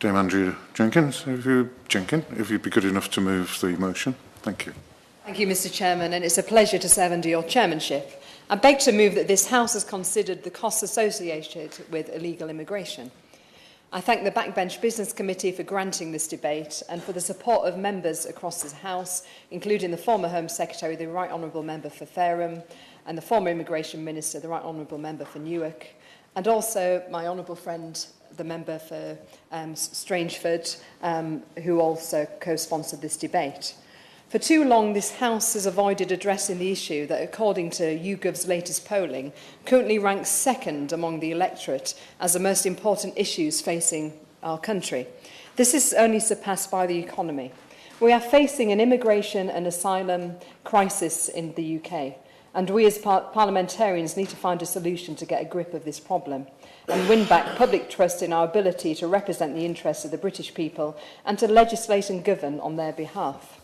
Dame Andrea Jenkins, if you'd be good enough to move the motion. Thank you. Thank you, Mr. Chairman, and it's a pleasure to serve under your chairmanship. I beg to move that this House has considered the costs associated with illegal immigration. I thank the Backbench Business Committee for granting this debate and for the support of members across this House, including the former Home Secretary, the Right Honourable Member for Fareham, and the former Immigration Minister, the Right Honourable Member for Newark, and also my honourable friend, the member for Strangeford, who also co-sponsored this debate. For too long, this House has avoided addressing the issue that, according to YouGov's latest polling, currently ranks second among the electorate as the most important issues facing our country. This is only surpassed by the economy. We are facing an immigration and asylum crisis in the UK, and we as parliamentarians need to find a solution to get a grip of this problem and win back public trust in our ability to represent the interests of the British people and to legislate and govern on their behalf.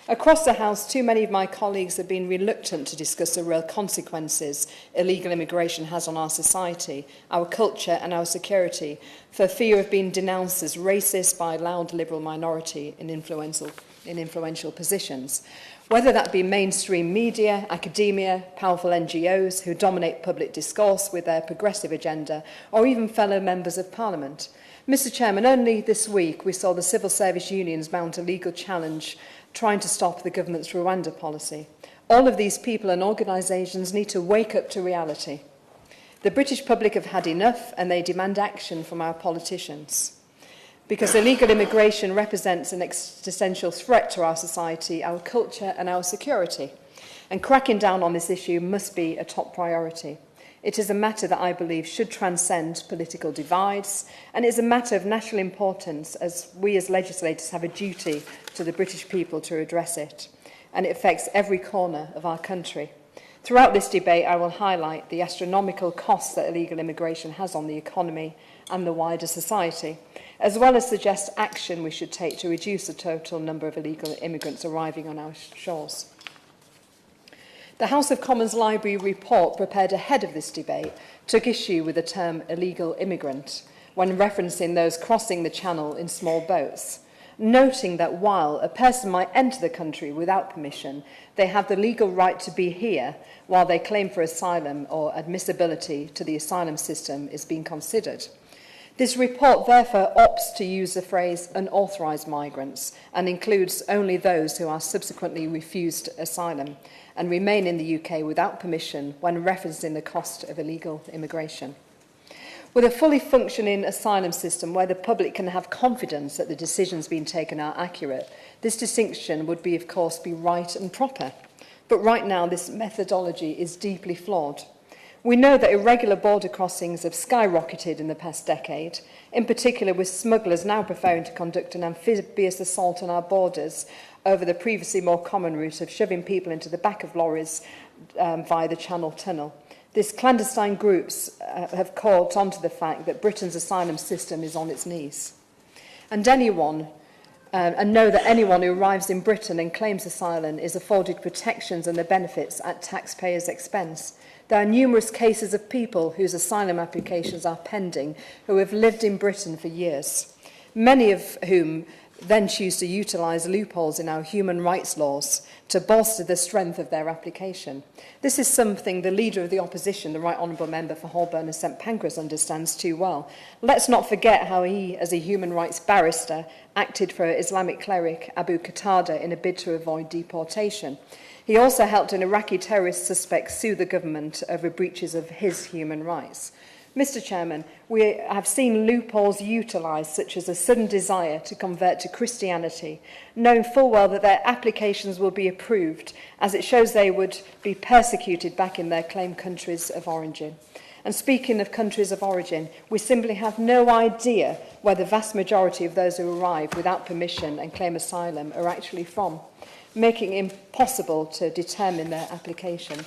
Across the House, too many of my colleagues have been reluctant to discuss the real consequences illegal immigration has on our society, our culture and our security, for fear of being denounced as racist by a loud liberal minority in influential positions. Whether that be mainstream media, academia, powerful NGOs who dominate public discourse with their progressive agenda, or even fellow members of Parliament. Mr. Chairman, only this week we saw the civil service unions mount a legal challenge trying to stop the government's Rwanda policy. All of these people and organisations need to wake up to reality. The British public have had enough and they demand action from our politicians. Because illegal immigration represents an existential threat to our society, our culture and our security. And cracking down on this issue must be a top priority. It is a matter that I believe should transcend political divides, and it is a matter of national importance as we as legislators have a duty to the British people to address it. And it affects every corner of our country. Throughout this debate, I will highlight the astronomical costs that illegal immigration has on the economy and the wider society, as well as suggest action we should take to reduce the total number of illegal immigrants arriving on our shores. The House of Commons Library report prepared ahead of this debate took issue with the term illegal immigrant when referencing those crossing the channel in small boats, noting that while a person might enter the country without permission, they have the legal right to be here while they claim for asylum or admissibility to the asylum system is being considered. This report therefore opts to use the phrase unauthorised migrants and includes only those who are subsequently refused asylum and remain in the UK without permission when referencing the cost of illegal immigration. With a fully functioning asylum system where the public can have confidence that the decisions being taken are accurate, this distinction would be, of course, be right and proper. But right now, this methodology is deeply flawed. We know that irregular border crossings have skyrocketed in the past decade, in particular with smugglers now preferring to conduct an amphibious assault on our borders over the previously more common route of shoving people into the back of lorries via the Channel Tunnel. These clandestine groups have caught on to the fact that Britain's asylum system is on its knees. And know that anyone who arrives in Britain and claims asylum is afforded protections and the benefits at taxpayers' expense. There are numerous cases of people whose asylum applications are pending who have lived in Britain for years, many of whom then choose to utilise loopholes in our human rights laws to bolster the strength of their application. This is something the Leader of the Opposition, the Right Honourable Member for Holborn and St Pancras, understands too well. Let's not forget how he, as a human rights barrister, acted for Islamic cleric Abu Qatada in a bid to avoid deportation. He also helped an Iraqi terrorist suspect sue the government over breaches of his human rights. Mr. Chairman, we have seen loopholes utilised, such as a sudden desire to convert to Christianity, knowing full well that their applications will be approved, as it shows they would be persecuted back in their claimed countries of origin. And speaking of countries of origin, we simply have no idea where the vast majority of those who arrive without permission and claim asylum are actually from, making it impossible to determine their application.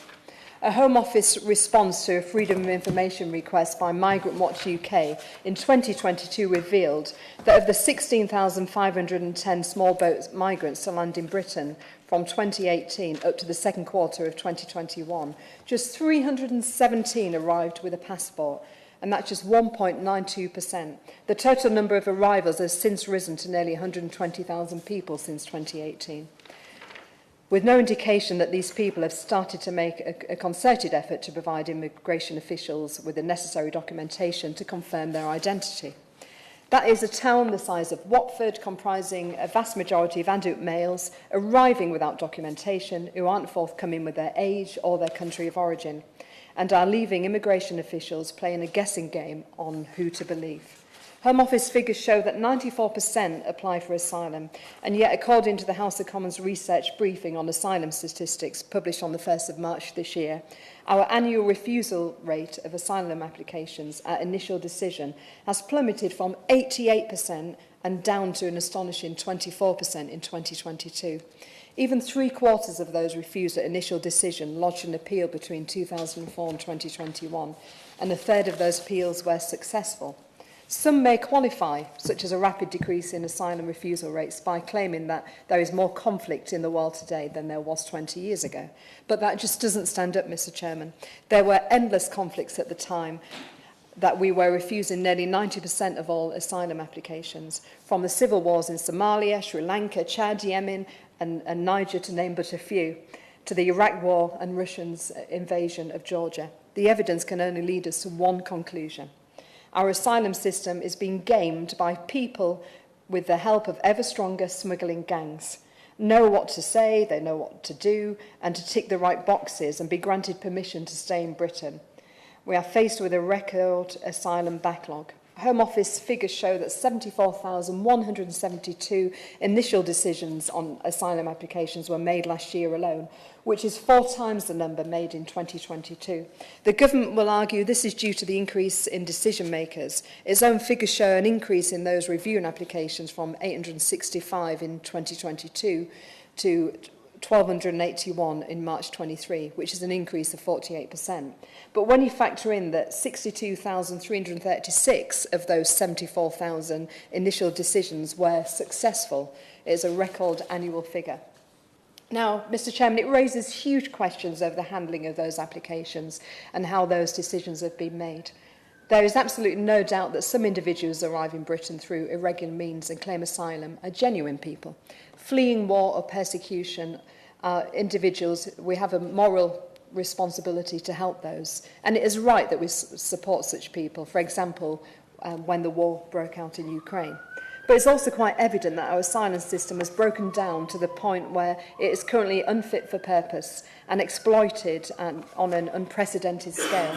A Home Office response to a Freedom of Information request by Migrant Watch UK in 2022 revealed that of the 16,510 small boat migrants to land in Britain from 2018 up to the second quarter of 2021, just 317 arrived with a passport, and that's just 1.92%. The total number of arrivals has since risen to nearly 120,000 people since 2018, with no indication that these people have started to make a concerted effort to provide immigration officials with the necessary documentation to confirm their identity. That is a town the size of Watford, comprising a vast majority of adult males arriving without documentation, who aren't forthcoming with their age or their country of origin, and are leaving immigration officials playing a guessing game on who to believe. Home Office figures show that 94% apply for asylum, and yet according to the House of Commons research briefing on asylum statistics published on the 1st of March this year, our annual refusal rate of asylum applications at initial decision has plummeted from 88% and down to an astonishing 24% in 2022. Even 3/4 of those refused at initial decision lodged an appeal between 2004 and 2021, and a third of those appeals were successful. Some may qualify, such as a rapid decrease in asylum refusal rates, by claiming that there is more conflict in the world today than there was 20 years ago. But that just doesn't stand up, Mr. Chairman. There were endless conflicts at the time that we were refusing nearly 90% of all asylum applications, from the civil wars in Somalia, Sri Lanka, Chad, Yemen, and Niger, to name but a few, to the Iraq War and Russia's invasion of Georgia. The evidence can only lead us to one conclusion. Our asylum system is being gamed by people with the help of ever stronger smuggling gangs. Know what to say, they know what to do, and to tick the right boxes and be granted permission to stay in Britain. We are faced with a record asylum backlog. Home Office figures show that 74,172 initial decisions on asylum applications were made last year alone, which is 4 times the number made in 2022. The government will argue this is due to the increase in decision makers. Its own figures show an increase in those reviewing applications from 865 in 2022 to 1,281 in March 23, which is an increase of 48%. But when you factor in that 62,336 of those 74,000 initial decisions were successful, it is a record annual figure. Now, Mr. Chairman, it raises huge questions over the handling of those applications and how those decisions have been made. There is absolutely no doubt that some individuals arrive in Britain through irregular means and claim asylum are genuine people. Fleeing war or persecution are individuals, we have a moral responsibility to help those. And it is right that we support such people, for example, when the war broke out in Ukraine. But it's also quite evident that our asylum system has broken down to the point where it is currently unfit for purpose and exploited on an unprecedented scale.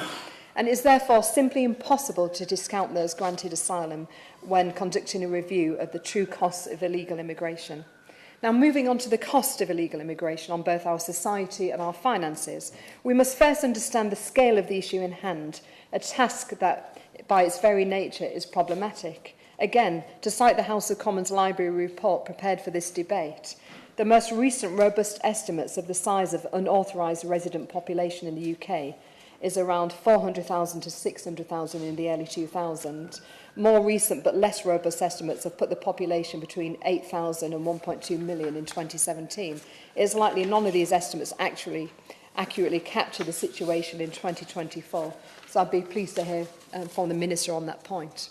And it is therefore simply impossible to discount those granted asylum when conducting a review of the true costs of illegal immigration. Now, moving on to the cost of illegal immigration on both our society and our finances, we must first understand the scale of the issue in hand, a task that, by its very nature, is problematic. Again, to cite the House of Commons Library report prepared for this debate, the most recent robust estimates of the size of unauthorised resident population in the UK is around 400,000 to 600,000 in the early 2000s. More recent but less robust estimates have put the population between 8,000 and 1.2 million in 2017. It is likely none of these estimates actually accurately capture the situation in 2024. So I'd be pleased to hear from the Minister on that point.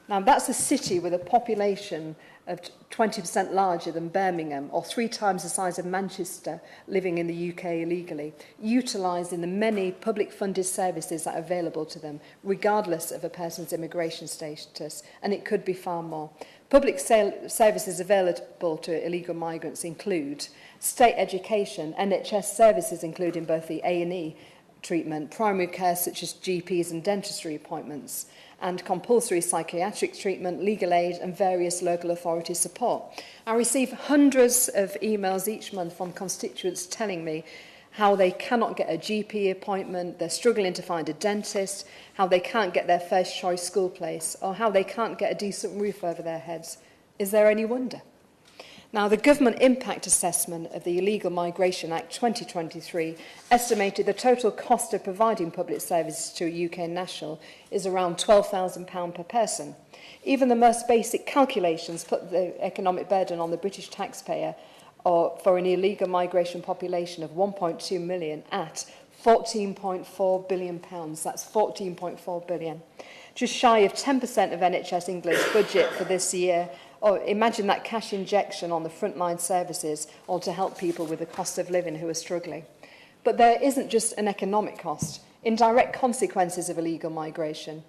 Now, that's a city with a population of 20% larger than Birmingham, or 3 times the size of Manchester, living in the UK illegally, utilising the many public-funded services that are available to them, regardless of a person's immigration status, and it could be far more. Public services available to illegal migrants include state education, NHS services including both the A&E treatment, primary care such as GPs and dentistry appointments, and compulsory psychiatric treatment, legal aid and various local authority support. I receive hundreds of emails each month from constituents telling me how they cannot get a GP appointment, they're struggling to find a dentist, how they can't get their first choice school place, or how they can't get a decent roof over their heads. Is there any wonder? Now, the Government Impact Assessment of the Illegal Migration Act 2023 estimated the total cost of providing public services to a UK national is around £12,000 per person. Even the most basic calculations put the economic burden on the British taxpayer for an illegal migration population of 1.2 million at £14.4 billion. That's £14.4 billion. Just shy of 10% of NHS England's budget for this year. Oh, imagine that cash injection on the frontline services or to help people with the cost of living who are struggling. But there isn't just an economic cost. Indirect consequences of illegal migration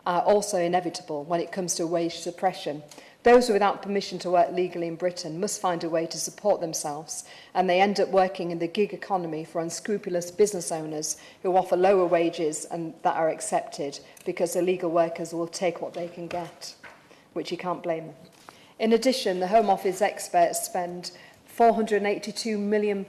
are also inevitable when it comes to wage suppression. Those without permission to work legally in Britain must find a way to support themselves, and they end up working in the gig economy for unscrupulous business owners who offer lower wages and that are accepted because illegal workers will take what they can get, which you can't blame them. In addition, the Home Office experts spend £482 million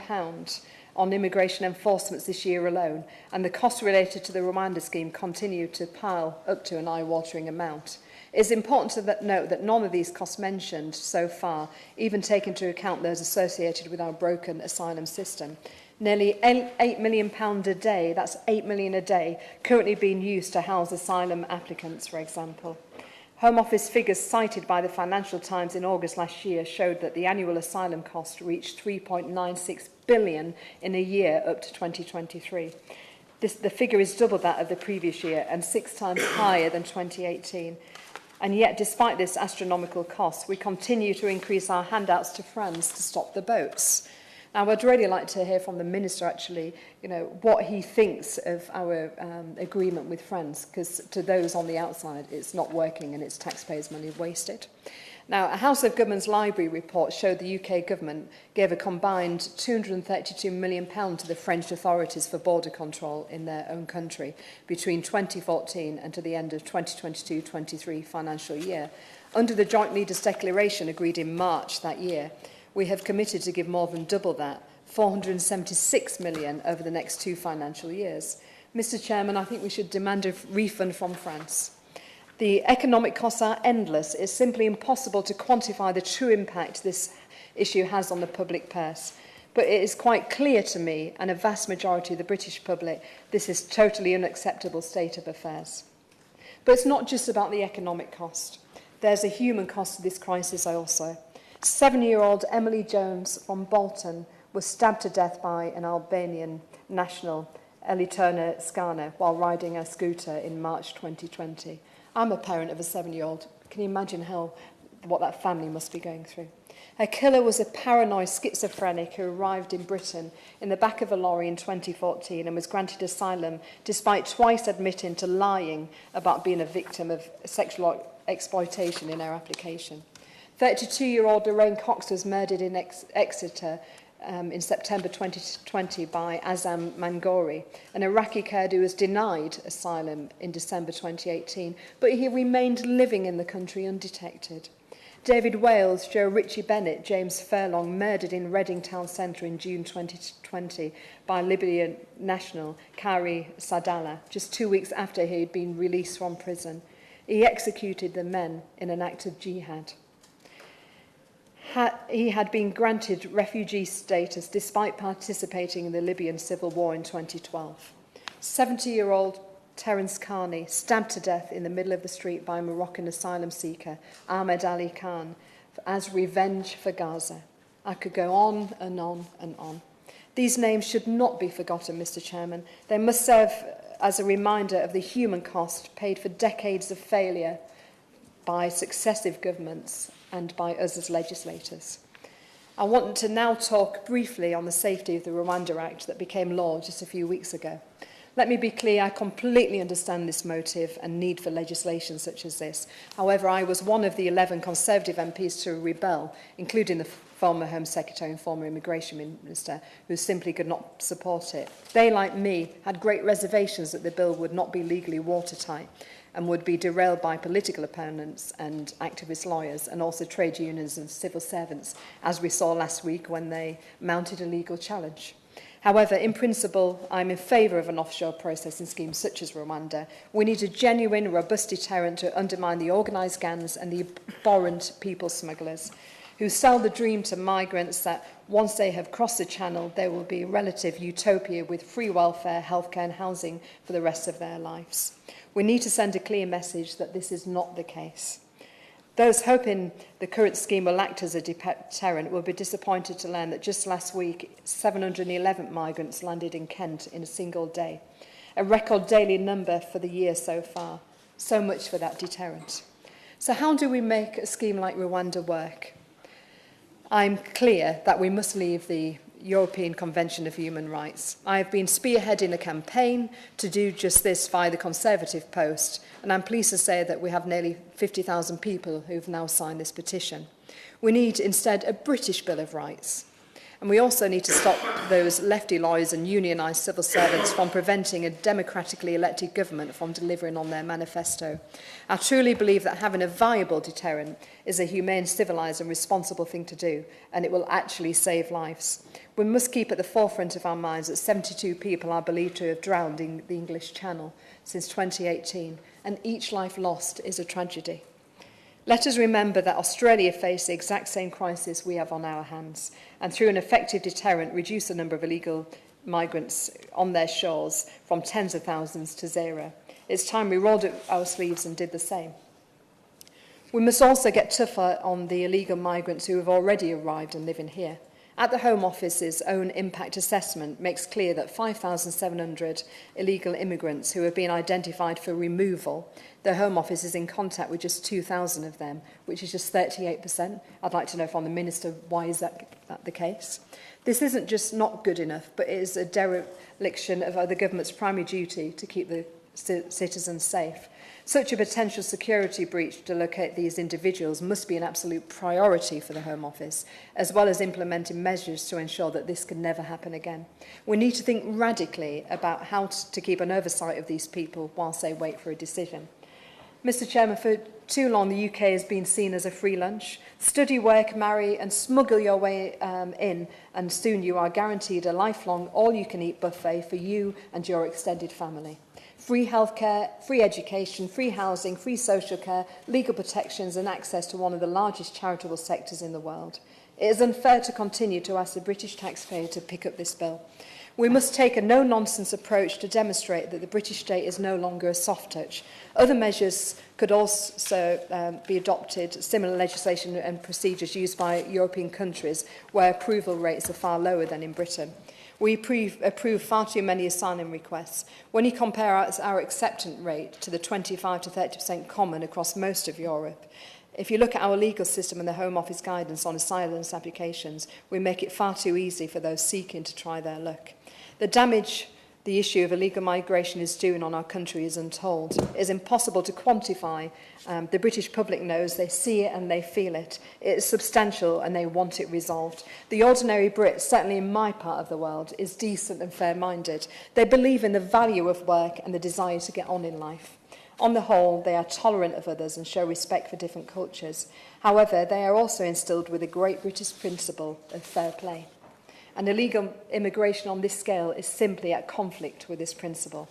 on immigration enforcements this year alone, and the costs related to the Rwanda scheme continue to pile up to an eye-watering amount. It's important to note that none of these costs mentioned so far even take into account those associated with our broken asylum system. Nearly £8 million a day, that's £8 million a day, currently being used to house asylum applicants, for example. Home Office figures cited by the Financial Times in August last year showed that the annual asylum cost reached £3.96 billion in a year up to 2023. The figure is double that of the previous year and 6 times higher than 2018. And yet, despite this astronomical cost, we continue to increase our handouts to France to stop the boats. Now, I'd really like to hear from the Minister, actually, what he thinks of our agreement with France, because to those on the outside, it's not working and it's taxpayers' money wasted. Now, a House of Governments Library report showed the UK government gave a combined £232 million to the French authorities for border control in their own country between 2014 and to the end of 2022-23 financial year. Under the Joint Leaders' Declaration agreed in March that year, we have committed to give more than double that, £476 million over the next 2 financial years. Mr. Chairman, I think we should demand a refund from France. The economic costs are endless. It's simply impossible to quantify the true impact this issue has on the public purse. But it is quite clear to me, and a vast majority of the British public, this is totally unacceptable state of affairs. But it's not just about the economic cost. There's a human cost to this crisis also. 7-year-old Emily Jones from Bolton was stabbed to death by an Albanian national, Elitona Skana, while riding a scooter in March 2020. I'm a parent of a 7-year-old. Can you imagine what that family must be going through? Her killer was a paranoid schizophrenic who arrived in Britain in the back of a lorry in 2014 and was granted asylum despite twice admitting to lying about being a victim of sexual exploitation in her application. 32-year-old Lorraine Cox was murdered in Exeter in September 2020 by Azam Mangori, an Iraqi Kurd who was denied asylum in December 2018, but he remained living in the country undetected. David Wales, Joe Ritchie Bennett, James Furlong, murdered in Reading Town Centre in June 2020 by Libyan national Kari Sadala, just 2 weeks after he had been released from prison. He executed the men in an act of jihad. He had been granted refugee status despite participating in the Libyan civil war in 2012. 70-year-old Terence Carney, stabbed to death in the middle of the street by a Moroccan asylum seeker, Ahmed Ali Khan, as revenge for Gaza. I could go on and on and on. These names should not be forgotten, Mr. Chairman. They must serve as a reminder of the human cost paid for decades of failure by successive governments and by us as legislators. I want to now talk briefly on the safety of the Rwanda Act that became law just a few weeks ago. Let me be clear, I completely understand this motive and need for legislation such as this. However, I was one of the 11 Conservative MPs to rebel, including the former Home Secretary and former Immigration Minister, who simply could not support it. They, like me, had great reservations that the bill would not be legally watertight and would be derailed by political opponents and activist lawyers and also trade unions and civil servants, as we saw last week when they mounted a legal challenge. However, in principle, I'm in favour of an offshore processing scheme such as Rwanda. We need a genuine, robust deterrent to undermine the organised gangs and the abhorrent people smugglers who sell the dream to migrants that once they have crossed the channel, there will be a relative utopia with free welfare, healthcare and housing for the rest of their lives. We need to send a clear message that this is not the case. Those hoping the current scheme will act as a deterrent will be disappointed to learn that just last week, 711 migrants landed in Kent in a single day, a record daily number for the year so far. So much for that deterrent. So how do we make a scheme like Rwanda work? I'm clear that we must leave the European Convention of Human Rights. I have been spearheading a campaign to do just this via the Conservative Post, and I'm pleased to say that we have nearly 50,000 people who've now signed this petition. We need instead a British Bill of Rights. And we also need to stop those lefty lawyers and unionised civil servants from preventing a democratically elected government from delivering on their manifesto. I truly believe that having a viable deterrent is a humane, civilised and responsible thing to do, and it will actually save lives. We must keep at the forefront of our minds that 72 people are believed to have drowned in the English Channel since 2018, and each life lost is a tragedy. Let us remember that Australia faced the exact same crisis we have on our hands, and through an effective deterrent reduced the number of illegal migrants on their shores from tens of thousands to zero. It's time we rolled up our sleeves and did the same. We must also get tougher on the illegal migrants who have already arrived and living here. At the Home Office's own impact assessment makes clear that 5,700 illegal immigrants who have been identified for removal, the Home Office is in contact with just 2,000 of them, which is just 38%. I'd like to know from the Minister, why is that the case? This isn't just not good enough, but it is a dereliction of the government's primary duty to keep the citizens safe. Such a potential security breach to locate these individuals must be an absolute priority for the Home Office, as well as implementing measures to ensure that this can never happen again. We need to think radically about how to keep an oversight of these people whilst they wait for a decision. Mr. Chairman, for too long the UK has been seen as a free lunch. Study, work, marry and smuggle your way in, and soon you are guaranteed a lifelong all-you-can-eat buffet for you and your extended family. Free healthcare, free education, free housing, free social care, legal protections and access to one of the largest charitable sectors in the world. It is unfair to continue to ask the British taxpayer to pick up this bill. We must take a no-nonsense approach to demonstrate that the British state is no longer a soft touch. Other measures could also be adopted, similar legislation and procedures used by European countries where approval rates are far lower than in Britain. We approve far too many asylum requests. When you compare our acceptance rate to the 25 to 30% common across most of Europe, if you look at our legal system and the Home Office guidance on asylum applications, we make it far too easy for those seeking to try their luck. The damage the issue of illegal migration is doing on our country is untold. It is impossible to quantify. The British public knows, they see it and they feel it. It is substantial and they want it resolved. The ordinary Brit, certainly in my part of the world, is decent and fair-minded. They believe in the value of work and the desire to get on in life. On the whole, they are tolerant of others and show respect for different cultures. However, they are also instilled with a great British principle of fair play. And illegal immigration on this scale is simply at conflict with this principle.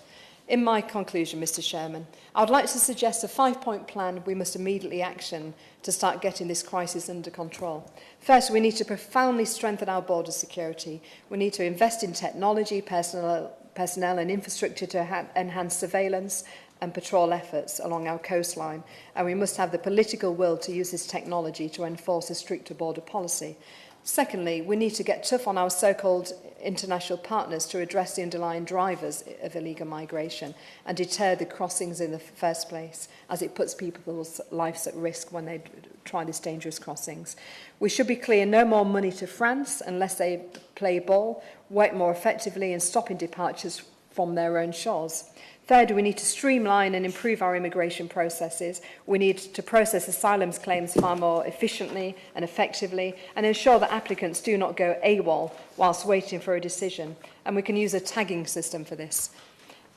In my conclusion, Mr. Chairman, I would like to suggest a 5-point plan we must immediately action to start getting this crisis under control. First, we need to profoundly strengthen our border security. We need to invest in technology, personnel and infrastructure to enhance surveillance and patrol efforts along our coastline, and we must have the political will to use this technology to enforce a stricter border policy. Secondly, we need to get tough on our so-called international partners to address the underlying drivers of illegal migration and deter the crossings in the first place, as it puts people's lives at risk when they try these dangerous crossings. We should be clear, no more money to France unless they play ball, work more effectively and stopping departures from their own shores. Third, we need to streamline and improve our immigration processes. We need to process asylum claims far more efficiently and effectively and ensure that applicants do not go AWOL whilst waiting for a decision. And we can use a tagging system for this.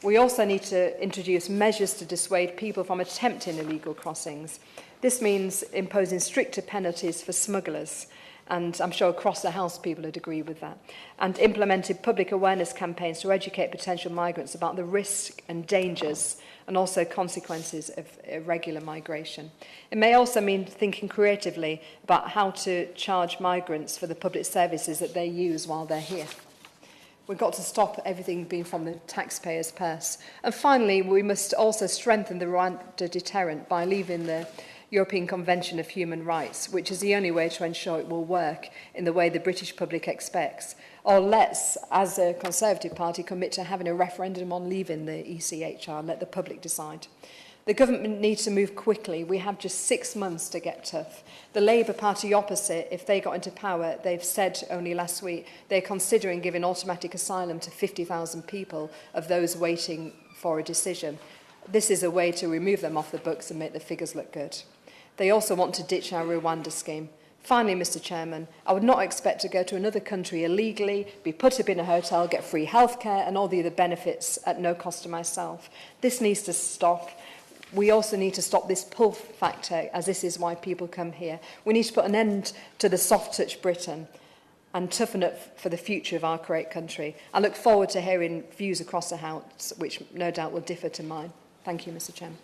We also need to introduce measures to dissuade people from attempting illegal crossings. This means imposing stricter penalties for smugglers. And I'm sure across the House people would agree with that, and implemented public awareness campaigns to educate potential migrants about the risks and dangers and also consequences of irregular migration. It may also mean thinking creatively about how to charge migrants for the public services that they use while they're here. We've got to stop everything being from the taxpayer's purse. And finally, we must also strengthen the Rwanda deterrent by leaving the European Convention of Human Rights, which is the only way to ensure it will work in the way the British public expects. Or let's, as a Conservative Party, commit to having a referendum on leaving the ECHR and let the public decide. The government needs to move quickly. We have just 6 months to get tough. The Labour Party opposite, if they got into power, they've said only last week, they're considering giving automatic asylum to 50,000 people of those waiting for a decision. This is a way to remove them off the books and make the figures look good. They also want to ditch our Rwanda scheme. Finally, Mr Chairman, I would not expect to go to another country illegally, be put up in a hotel, get free healthcare and all the other benefits at no cost to myself. This needs to stop. We also need to stop this pull factor, as this is why people come here. We need to put an end to the soft touch Britain and toughen up for the future of our great country. I look forward to hearing views across the House, which no doubt will differ to mine. Thank you, Mr Chairman.